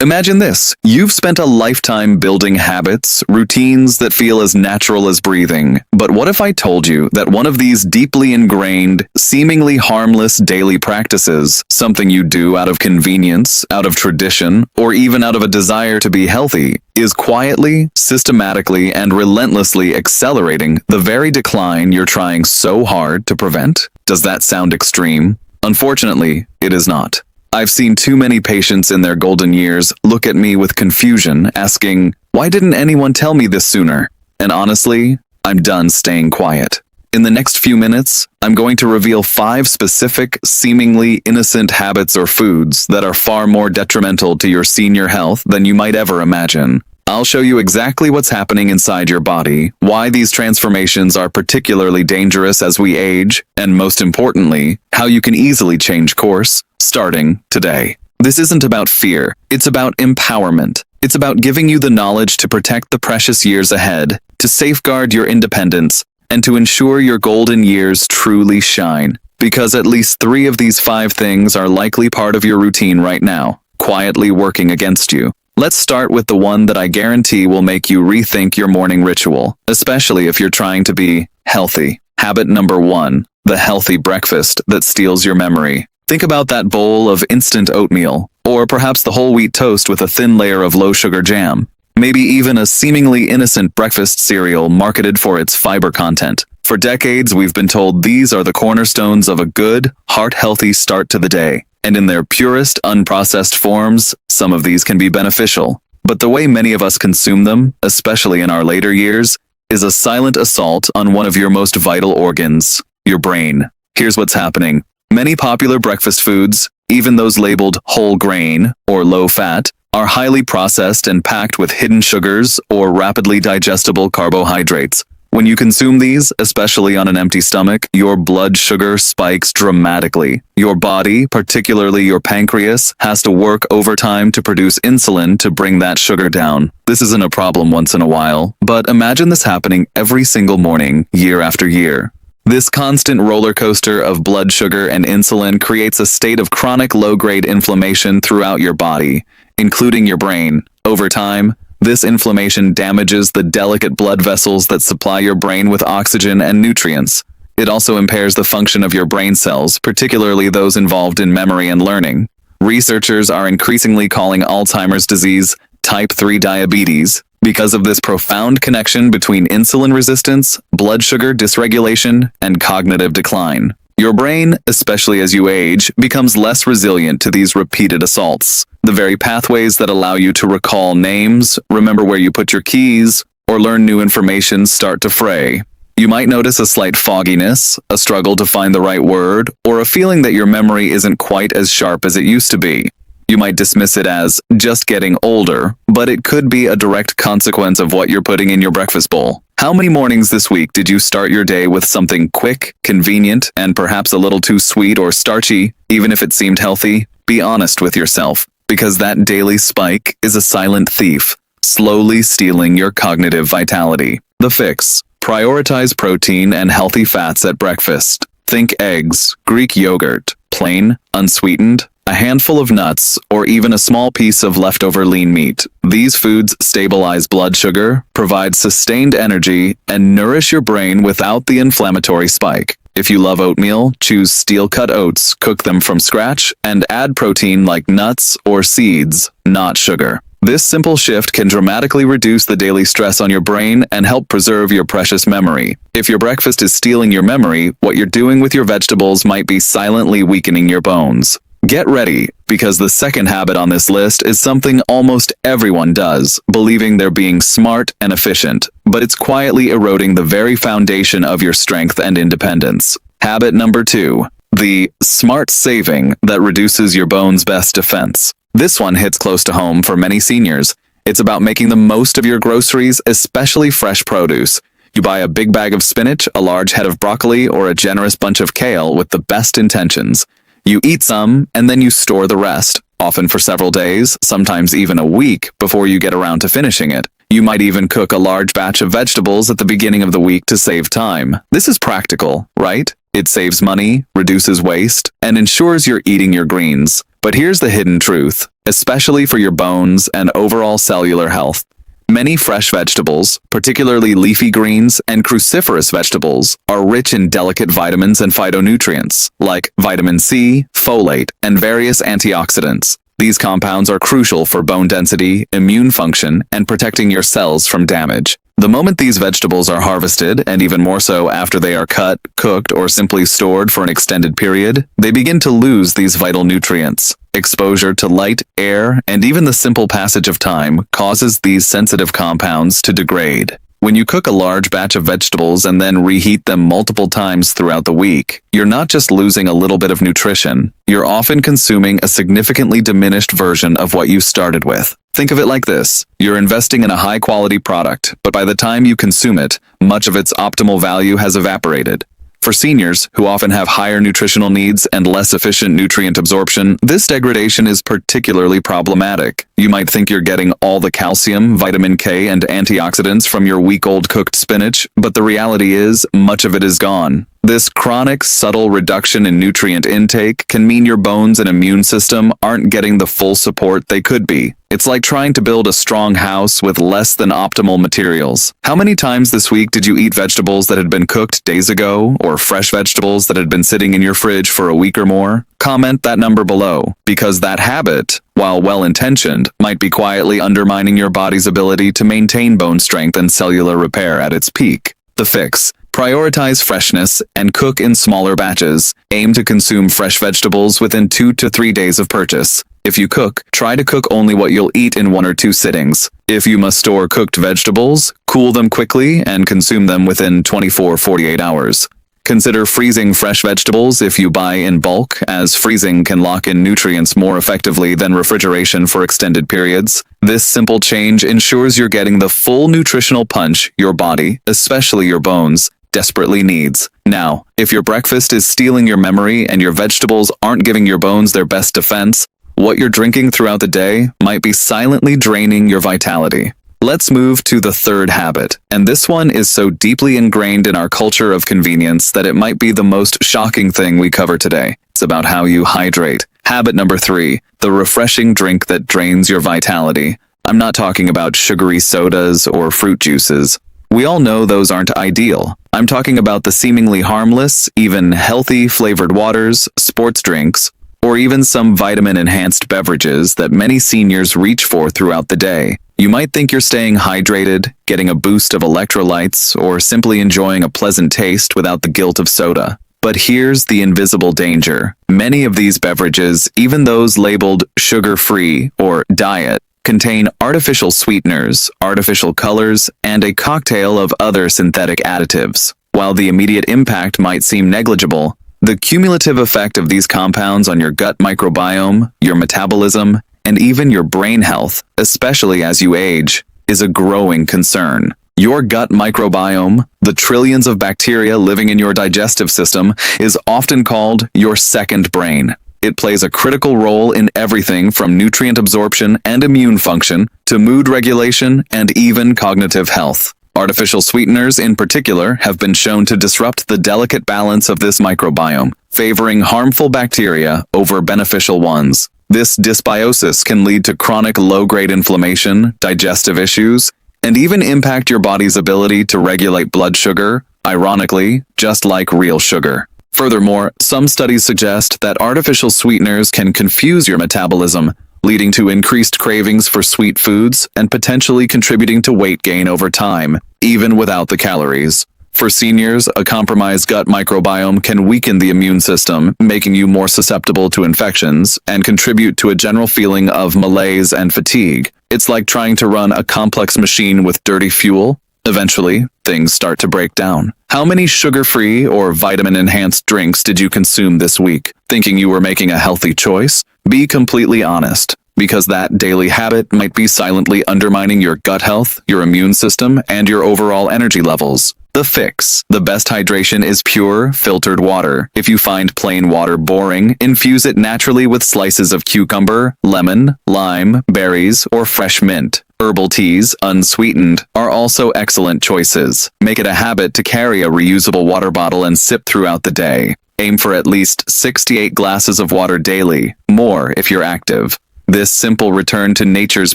Imagine this. You've spent a lifetime building habits, routines that feel as natural as breathing. But what if I told you that one of these deeply ingrained, seemingly harmless daily practices, something you do out of convenience, out of tradition, or even out of a desire to be healthy, is quietly, systematically, and relentlessly accelerating the very decline you're trying so hard to prevent? Does that sound extreme? Unfortunately, it is not. I've seen too many patients in their golden years look at me with confusion, asking, "Why didn't anyone tell me this sooner?" And honestly, I'm done staying quiet. In the next few minutes, I'm going to reveal 5 specific, seemingly innocent habits or foods that are far more detrimental to your senior health than you might ever imagine. I'll show you exactly what's happening inside your body, why these transformations are particularly dangerous as we age, and most importantly, how you can easily change course, starting today. This isn't about fear, it's about empowerment. It's about giving you the knowledge to protect the precious years ahead, to safeguard your independence, and to ensure your golden years truly shine. Because at least 3 of these 5 things are likely part of your routine right now, quietly working against you. Let's start with the one that I guarantee will make you rethink your morning ritual, especially if you're trying to be healthy. Habit number 1, the healthy breakfast that steals your memory. Think about that bowl of instant oatmeal, or perhaps the whole wheat toast with a thin layer of low-sugar jam. Maybe even a seemingly innocent breakfast cereal marketed for its fiber content. For decades, we've been told these are the cornerstones of a good, heart-healthy start to the day. And in their purest, unprocessed forms, some of these can be beneficial. But the way many of us consume them, especially in our later years, is a silent assault on one of your most vital organs, your brain. Here's what's happening. Many popular breakfast foods, even those labeled whole grain or low fat, are highly processed and packed with hidden sugars or rapidly digestible carbohydrates. When you consume these, especially on an empty stomach, your blood sugar spikes dramatically. Your body, particularly your pancreas, has to work overtime to produce insulin to bring that sugar down. This isn't a problem once in a while, but imagine this happening every single morning, year after year. This constant roller coaster of blood sugar and insulin creates a state of chronic low-grade inflammation throughout your body, including your brain. Over time, this inflammation damages the delicate blood vessels that supply your brain with oxygen and nutrients. It also impairs the function of your brain cells, particularly those involved in memory and learning. Researchers are increasingly calling Alzheimer's disease type 3 diabetes because of this profound connection between insulin resistance, blood sugar dysregulation, and cognitive decline. Your brain, especially as you age, becomes less resilient to these repeated assaults. The very pathways that allow you to recall names, remember where you put your keys, or learn new information start to fray. You might notice a slight fogginess, a struggle to find the right word, or a feeling that your memory isn't quite as sharp as it used to be. You might dismiss it as just getting older, but it could be a direct consequence of what you're putting in your breakfast bowl. How many mornings this week did you start your day with something quick, convenient, and perhaps a little too sweet or starchy, even if it seemed healthy? Be honest with yourself, because that daily spike is a silent thief, slowly stealing your cognitive vitality. The fix: prioritize protein and healthy fats at breakfast. Think eggs, Greek yogurt, plain, unsweetened, a handful of nuts, or even a small piece of leftover lean meat. These foods stabilize blood sugar, provide sustained energy, and nourish your brain without the inflammatory spike. If you love oatmeal, choose steel-cut oats, cook them from scratch, and add protein like nuts or seeds, not sugar. This simple shift can dramatically reduce the daily stress on your brain and help preserve your precious memory. If your breakfast is stealing your memory, what you're doing with your vegetables might be silently weakening your bones. Get ready, because the second habit on this list is something almost everyone does, believing they're being smart and efficient, but it's quietly eroding the very foundation of your strength and independence. Habit number 2, the smart saving that reduces your bone's best defense. This one hits close to home for many seniors. It's about making the most of your groceries, especially fresh produce. You buy a big bag of spinach, a large head of broccoli, or a generous bunch of kale with the best intentions. You eat some, and then you store the rest, often for several days, sometimes even a week, before you get around to finishing it. You might even cook a large batch of vegetables at the beginning of the week to save time. This is practical, right? It saves money, reduces waste, and ensures you're eating your greens. But here's the hidden truth, especially for your bones and overall cellular health. Many fresh vegetables, particularly leafy greens and cruciferous vegetables, are rich in delicate vitamins and phytonutrients, like vitamin C, folate, and various antioxidants. These compounds are crucial for bone density, immune function, and protecting your cells from damage. The moment these vegetables are harvested, and even more so after they are cut, cooked, or simply stored for an extended period, they begin to lose these vital nutrients. Exposure to light, air, and even the simple passage of time causes these sensitive compounds to degrade. When you cook a large batch of vegetables and then reheat them multiple times throughout the week, you're not just losing a little bit of nutrition, you're often consuming a significantly diminished version of what you started with. Think of it like this: you're investing in a high-quality product, but by the time you consume it, much of its optimal value has evaporated. For seniors, who often have higher nutritional needs and less efficient nutrient absorption, this degradation is particularly problematic. You might think you're getting all the calcium, vitamin K, and antioxidants from your week-old cooked spinach, but the reality is, much of it is gone. This chronic, subtle reduction in nutrient intake can mean your bones and immune system aren't getting the full support they could be. It's like trying to build a strong house with less than optimal materials. How many times this week did you eat vegetables that had been cooked days ago, or fresh vegetables that had been sitting in your fridge for a week or more? Comment that number below, because that habit, while well-intentioned, might be quietly undermining your body's ability to maintain bone strength and cellular repair at its peak. The fix: prioritize freshness and cook in smaller batches. Aim to consume fresh vegetables within 2 to 3 days of purchase. If you cook, try to cook only what you'll eat in 1 or 2 sittings. If you must store cooked vegetables, cool them quickly and consume them within 24-48 hours. Consider freezing fresh vegetables if you buy in bulk, as freezing can lock in nutrients more effectively than refrigeration for extended periods. This simple change ensures you're getting the full nutritional punch your body, especially your bones, desperately needs. Now, if your breakfast is stealing your memory and your vegetables aren't giving your bones their best defense, what you're drinking throughout the day might be silently draining your vitality. Let's move to the third habit, and this one is so deeply ingrained in our culture of convenience that it might be the most shocking thing we cover today. It's about how you hydrate. Habit number 3, the refreshing drink that drains your vitality. I'm not talking about sugary sodas or fruit juices. We all know those aren't ideal. I'm talking about the seemingly harmless, even healthy flavored waters, sports drinks, or even some vitamin-enhanced beverages that many seniors reach for throughout the day. You might think you're staying hydrated, getting a boost of electrolytes, or simply enjoying a pleasant taste without the guilt of soda. But here's the invisible danger. Many of these beverages, even those labeled sugar-free or diet, contain artificial sweeteners, artificial colors, and a cocktail of other synthetic additives. While the immediate impact might seem negligible, the cumulative effect of these compounds on your gut microbiome, your metabolism, and even your brain health, especially as you age, is a growing concern. Your gut microbiome, the trillions of bacteria living in your digestive system, is often called your second brain. It plays a critical role in everything from nutrient absorption and immune function to mood regulation and even cognitive health. Artificial sweeteners, in particular, have been shown to disrupt the delicate balance of this microbiome, favoring harmful bacteria over beneficial ones. This dysbiosis can lead to chronic low-grade inflammation, digestive issues, and even impact your body's ability to regulate blood sugar, ironically, just like real sugar. Furthermore, some studies suggest that artificial sweeteners can confuse your metabolism, leading to increased cravings for sweet foods and potentially contributing to weight gain over time, even without the calories. For seniors, a compromised gut microbiome can weaken the immune system, making you more susceptible to infections, and contribute to a general feeling of malaise and fatigue. It's like trying to run a complex machine with dirty fuel. Eventually, things start to break down. How many sugar-free or vitamin-enhanced drinks did you consume this week, thinking you were making a healthy choice? Be completely honest, because that daily habit might be silently undermining your gut health, your immune system, and your overall energy levels. The fix: the best hydration is pure, filtered water. If you find plain water boring, infuse it naturally with slices of cucumber, lemon, lime, berries, or fresh mint. Herbal teas, unsweetened, are also excellent choices. Make it a habit to carry a reusable water bottle and sip throughout the day. Aim for at least 68 glasses of water daily, more if you're active. This simple return to nature's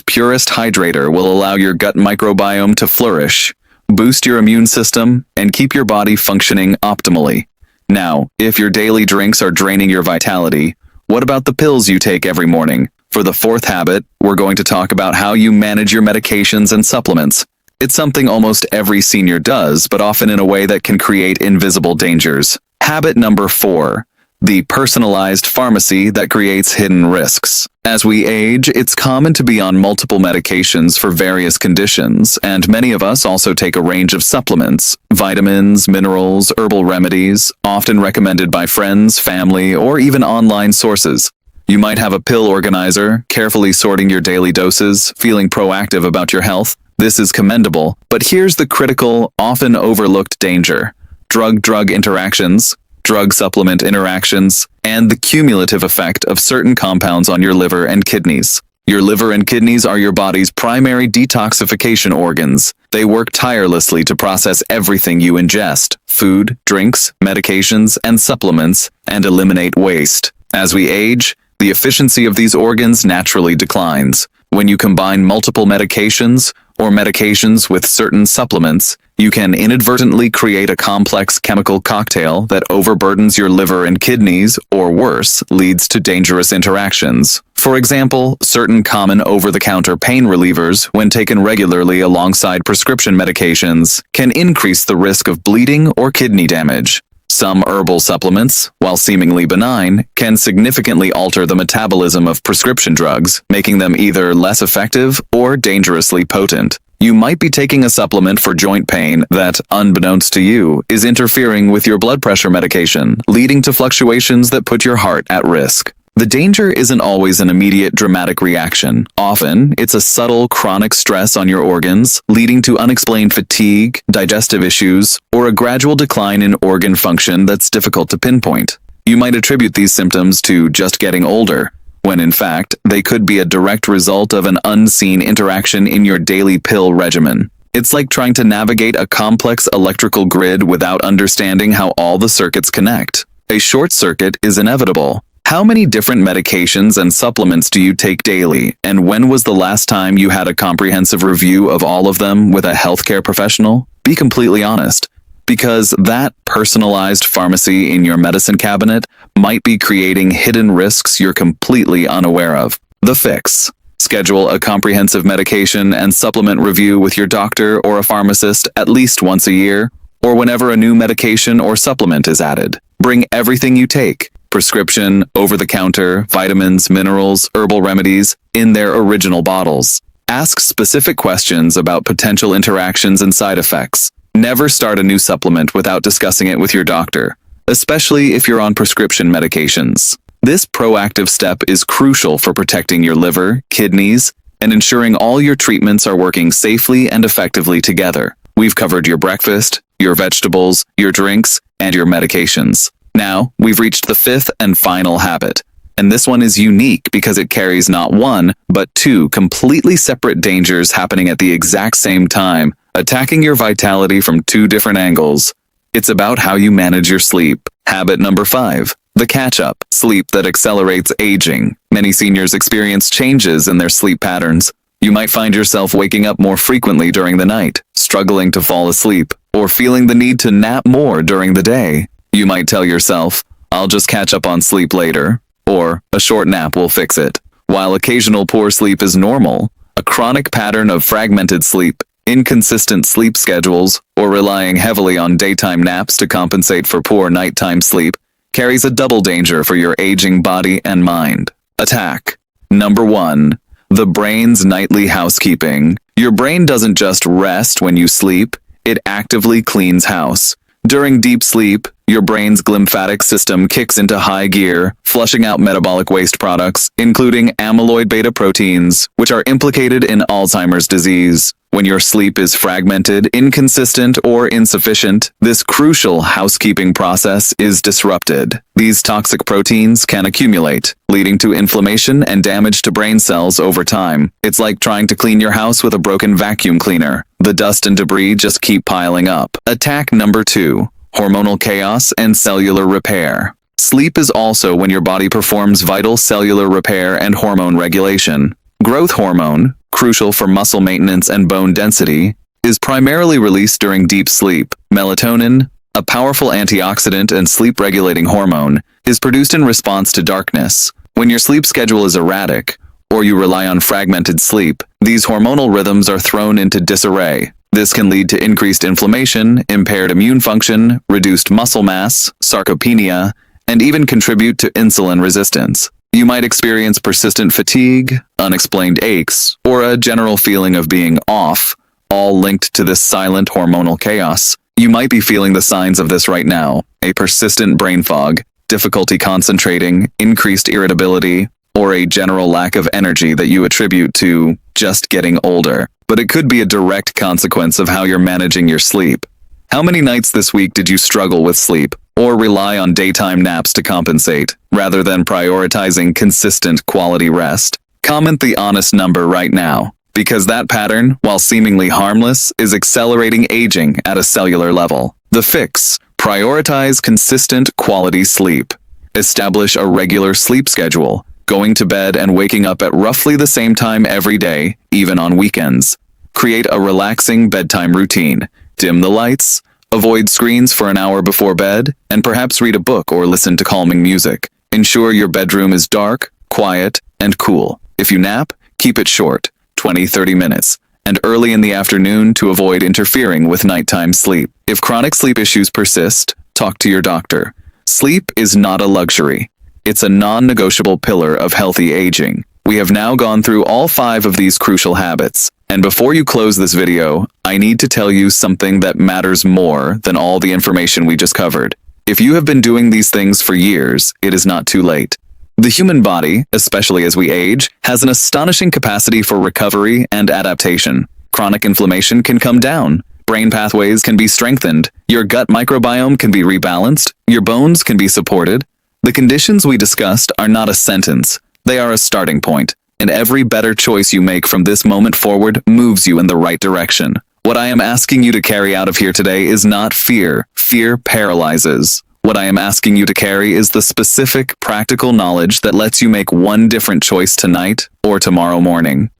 purest hydrator will allow your gut microbiome to flourish, boost your immune system, and keep your body functioning optimally. Now, if your daily drinks are draining your vitality, what about the pills you take every morning? For the fourth habit, we're going to talk about how you manage your medications and supplements. It's something almost every senior does, but often in a way that can create invisible dangers. Habit number 4. The personalized pharmacy that creates hidden risks. As we age, it's common to be on multiple medications for various conditions, and many of us also take a range of supplements, vitamins, minerals, herbal remedies, often recommended by friends, family, or even online sources. You might have a pill organizer, carefully sorting your daily doses, feeling proactive about your health. This is commendable, but here's the critical, often overlooked danger. Drug-drug interactions, drug-supplement interactions, and the cumulative effect of certain compounds on your liver and kidneys. Your liver and kidneys are your body's primary detoxification organs. They work tirelessly to process everything you ingest, food, drinks, medications, and supplements, and eliminate waste. As we age, the efficiency of these organs naturally declines. When you combine multiple medications, or medications with certain supplements, you can inadvertently create a complex chemical cocktail that overburdens your liver and kidneys, or worse, leads to dangerous interactions. For example, certain common over-the-counter pain relievers, when taken regularly alongside prescription medications, can increase the risk of bleeding or kidney damage. Some herbal supplements, while seemingly benign, can significantly alter the metabolism of prescription drugs, making them either less effective or dangerously potent. You might be taking a supplement for joint pain that, unbeknownst to you, is interfering with your blood pressure medication, leading to fluctuations that put your heart at risk. The danger isn't always an immediate dramatic reaction. Often, it's a subtle chronic stress on your organs, leading to unexplained fatigue, digestive issues, or a gradual decline in organ function that's difficult to pinpoint. You might attribute these symptoms to just getting older, when in fact, they could be a direct result of an unseen interaction in your daily pill regimen. It's like trying to navigate a complex electrical grid without understanding how all the circuits connect. A short circuit is inevitable. How many different medications and supplements do you take daily, and when was the last time you had a comprehensive review of all of them with a healthcare professional? Be completely honest, because that personalized pharmacy in your medicine cabinet might be creating hidden risks you're completely unaware of. The fix. Schedule a comprehensive medication and supplement review with your doctor or a pharmacist at least once a year, or whenever a new medication or supplement is added. Bring everything you take, prescription, over-the-counter, vitamins, minerals, herbal remedies, in their original bottles. Ask specific questions about potential interactions and side effects. Never start a new supplement without discussing it with your doctor, especially if you're on prescription medications. This proactive step is crucial for protecting your liver, kidneys, and ensuring all your treatments are working safely and effectively together. We've covered your breakfast, your vegetables, your drinks, and your medications. Now, we've reached the fifth and final habit, and this one is unique because it carries not one, but two completely separate dangers happening at the exact same time, attacking your vitality from two different angles. It's about how you manage your sleep. Habit number 5. The catch-up, sleep that accelerates aging. Many seniors experience changes in their sleep patterns. You might find yourself waking up more frequently during the night, struggling to fall asleep, or feeling the need to nap more during the day. You might tell yourself, I'll just catch up on sleep later, or a short nap will fix it. While occasional poor sleep is normal, a chronic pattern of fragmented sleep, inconsistent sleep schedules, or relying heavily on daytime naps to compensate for poor nighttime sleep carries a double danger for your aging body and mind. Attack. Number 1. The brain's nightly housekeeping. Your brain doesn't just rest when you sleep, it actively cleans house. During deep sleep, your brain's glymphatic system kicks into high gear, flushing out metabolic waste products, including amyloid beta proteins, which are implicated in Alzheimer's disease. When your sleep is fragmented, inconsistent, or insufficient, this crucial housekeeping process is disrupted. These toxic proteins can accumulate, leading to inflammation and damage to brain cells over time. It's like trying to clean your house with a broken vacuum cleaner. The dust and debris just keep piling up. Attack number 2. hormonal chaos, and cellular repair. Sleep is also when your body performs vital cellular repair and hormone regulation. Growth hormone, crucial for muscle maintenance and bone density, is primarily released during deep sleep. Melatonin, a powerful antioxidant and sleep-regulating hormone, is produced in response to darkness. When your sleep schedule is erratic, or you rely on fragmented sleep, these hormonal rhythms are thrown into disarray. This can lead to increased inflammation, impaired immune function, reduced muscle mass, sarcopenia, and even contribute to insulin resistance. You might experience persistent fatigue, unexplained aches, or a general feeling of being off, all linked to this silent hormonal chaos. You might be feeling the signs of this right now: a persistent brain fog, difficulty concentrating, increased irritability, or a general lack of energy that you attribute to just getting older. But it could be a direct consequence of how you're managing your sleep. How many nights this week did you struggle with sleep, or rely on daytime naps to compensate, rather than prioritizing consistent quality rest? Comment the honest number right now, because that pattern, while seemingly harmless, is accelerating aging at a cellular level. The fix: prioritize consistent quality sleep. Establish a regular sleep schedule, going to bed and waking up at roughly the same time every day, even on weekends. Create a relaxing bedtime routine. Dim the lights, avoid screens for an hour before bed, and perhaps read a book or listen to calming music. Ensure your bedroom is dark, quiet, and cool. If you nap, keep it short, 20-30 minutes, and early in the afternoon to avoid interfering with nighttime sleep. If chronic sleep issues persist, talk to your doctor. Sleep is not a luxury. It's a non-negotiable pillar of healthy aging. We have now gone through all 5 of these crucial habits. And before you close this video, I need to tell you something that matters more than all the information we just covered. If you have been doing these things for years, it is not too late. The human body, especially as we age, has an astonishing capacity for recovery and adaptation. Chronic inflammation can come down. Brain pathways can be strengthened. Your gut microbiome can be rebalanced. Your bones can be supported. The conditions we discussed are not a sentence. They are a starting point. And every better choice you make from this moment forward moves you in the right direction. What I am asking you to carry out of here today is not fear. Fear paralyzes. What I am asking you to carry is the specific, practical knowledge that lets you make one different choice tonight or tomorrow morning.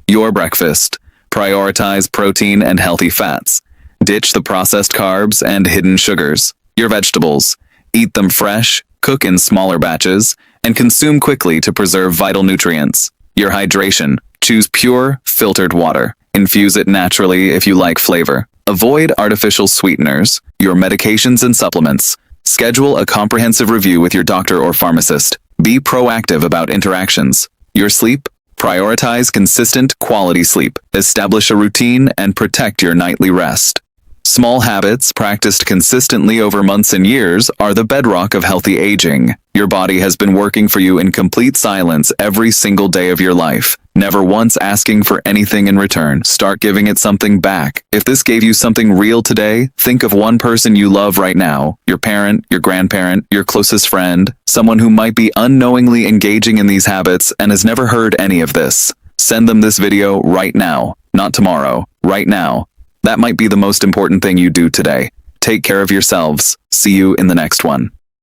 Your breakfast. Prioritize protein and healthy fats. Ditch the processed carbs and hidden sugars. Your vegetables. Eat them fresh, cook in smaller batches, and consume quickly to preserve vital nutrients. Your hydration. Choose pure, filtered water. Infuse it naturally if you like flavor. Avoid artificial sweeteners. Your medications and supplements. Schedule a comprehensive review with your doctor or pharmacist. Be proactive about interactions. Your sleep. Prioritize consistent, quality sleep. Establish a routine and protect your nightly rest. Small habits, practiced consistently over months and years, are the bedrock of healthy aging. Your body has been working for you in complete silence every single day of your life, never once asking for anything in return. Start giving it something back. If this gave you something real today, think of one person you love right now, your parent, your grandparent, your closest friend, someone who might be unknowingly engaging in these habits and has never heard any of this. Send them this video right now, not tomorrow, right now. That might be the most important thing you do today. Take care of yourselves. See you in the next one.